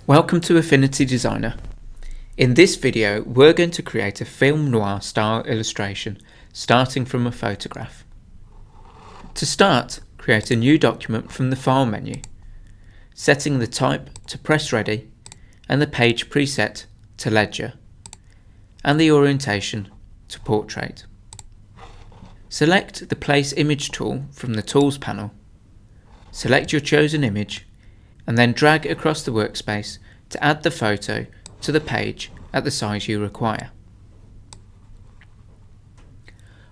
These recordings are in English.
Welcome to Affinity Designer. In this video we're going to create a film noir style illustration starting from a photograph. To start, create a new document from the File menu, setting the type to Press Ready and the page preset to Ledger and the orientation to Portrait. Select the Place Image tool from the Tools panel, select your chosen image and then drag across the workspace to add the photo to the page at the size you require.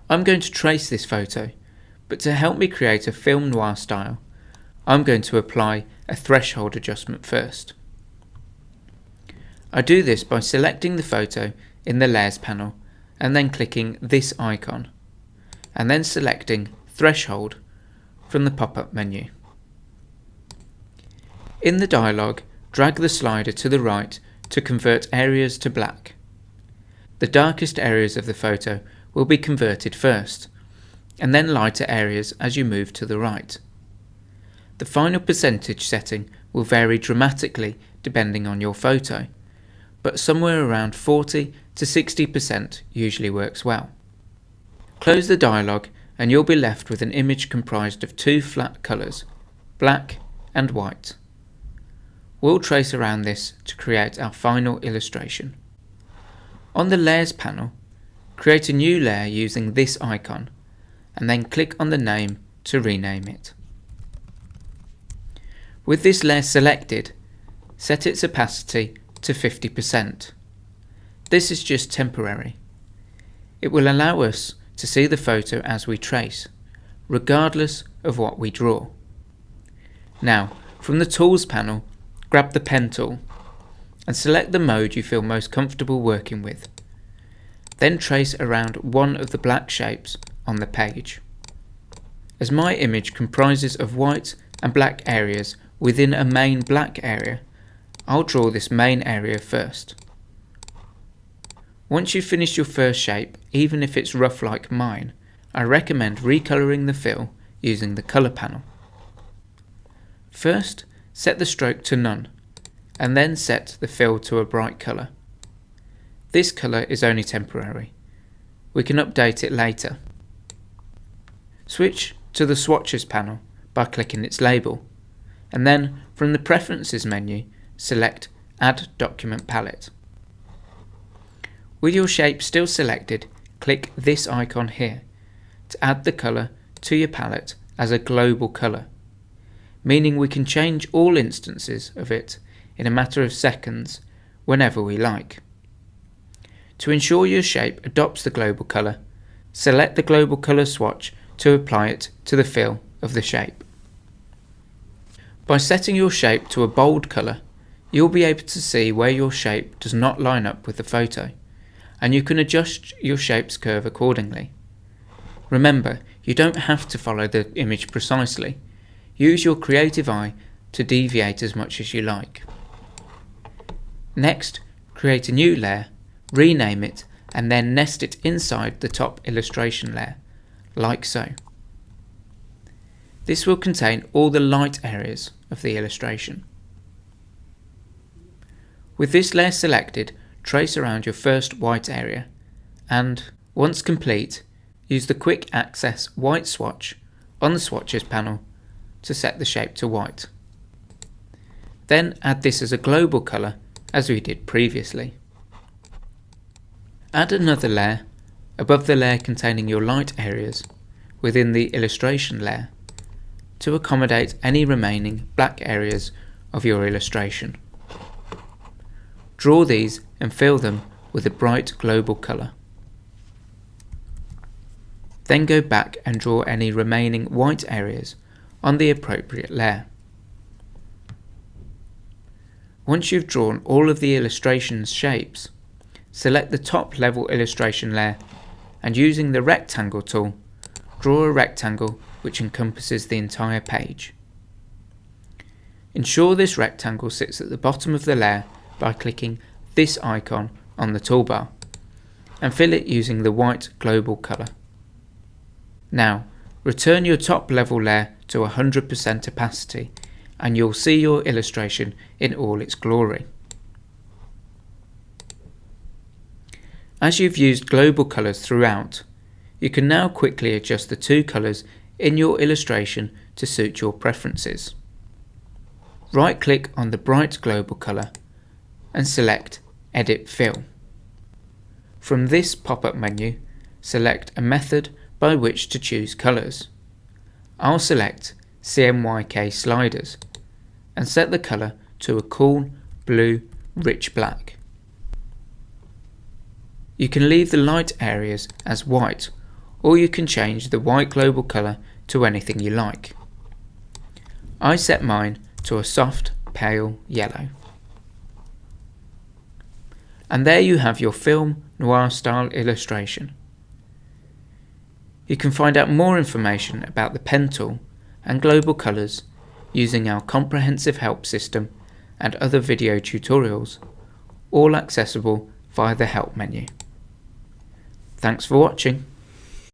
I'm going to trace this photo, but to help me create a film noir style, I'm going to apply a threshold adjustment first. I do this by selecting the photo in the Layers panel and then clicking this icon, and then selecting Threshold from the pop-up menu. In the dialog, drag the slider to the right to convert areas to black. The darkest areas of the photo will be converted first, and then lighter areas as you move to the right. The final percentage setting will vary dramatically depending on your photo, but somewhere around 40 to 60% usually works well. Close the dialog and you'll be left with an image comprised of two flat colours, black and white. We'll trace around this to create our final illustration. On the Layers panel, create a new layer using this icon and then click on the name to rename it. With this layer selected, set its opacity to 50%. This is just temporary. It will allow us to see the photo as we trace, regardless of what we draw. Now, from the Tools panel, grab the Pen tool and select the mode you feel most comfortable working with. Then trace around one of the black shapes on the page. As my image comprises of white and black areas within a main black area, I'll draw this main area first. Once you've finished your first shape, even if it's rough like mine, I recommend recoloring the fill using the Colour panel. First, set the stroke to none, and then set the fill to a bright colour. This colour is only temporary. We can update it later. Switch to the Swatches panel by clicking its label, and then from the Preferences menu, select Add Document Palette. With your shape still selected, click this icon here to add the colour to your palette as a global colour, meaning we can change all instances of it in a matter of seconds whenever we like. To ensure your shape adopts the global colour, select the global colour swatch to apply it to the fill of the shape. By setting your shape to a bold colour, you'll be able to see where your shape does not line up with the photo, and you can adjust your shape's curve accordingly. Remember, you don't have to follow the image precisely. Use your creative eye to deviate as much as you like. Next, create a new layer, rename it, and then nest it inside the top illustration layer, like so. This will contain all the light areas of the illustration. With this layer selected, trace around your first white area, and, once complete, use the Quick Access White Swatch on the Swatches panel to set the shape to white. Then add this as a global colour as we did previously. Add another layer above the layer containing your light areas within the illustration layer to accommodate any remaining black areas of your illustration. Draw these and fill them with a bright global colour. Then go back and draw any remaining white areas on the appropriate layer. Once you've drawn all of the illustration's shapes, select the top level illustration layer and using the Rectangle tool, draw a rectangle which encompasses the entire page. Ensure this rectangle sits at the bottom of the layer by clicking this icon on the toolbar and fill it using the white global colour. Now, return your top level layer to 100% opacity and you'll see your illustration in all its glory. As you've used global colours throughout, you can now quickly adjust the two colours in your illustration to suit your preferences. Right-click on the bright global colour and select Edit Fill. From this pop-up menu, select a method by which to choose colours. I'll select CMYK sliders and set the colour to a cool blue rich black. You can leave the light areas as white, or you can change the white global colour to anything you like. I set mine to a soft pale yellow. And there you have your film noir style illustration. You can find out more information about the pen tool and global colours using our comprehensive help system and other video tutorials, all accessible via the help menu. Thanks for watching.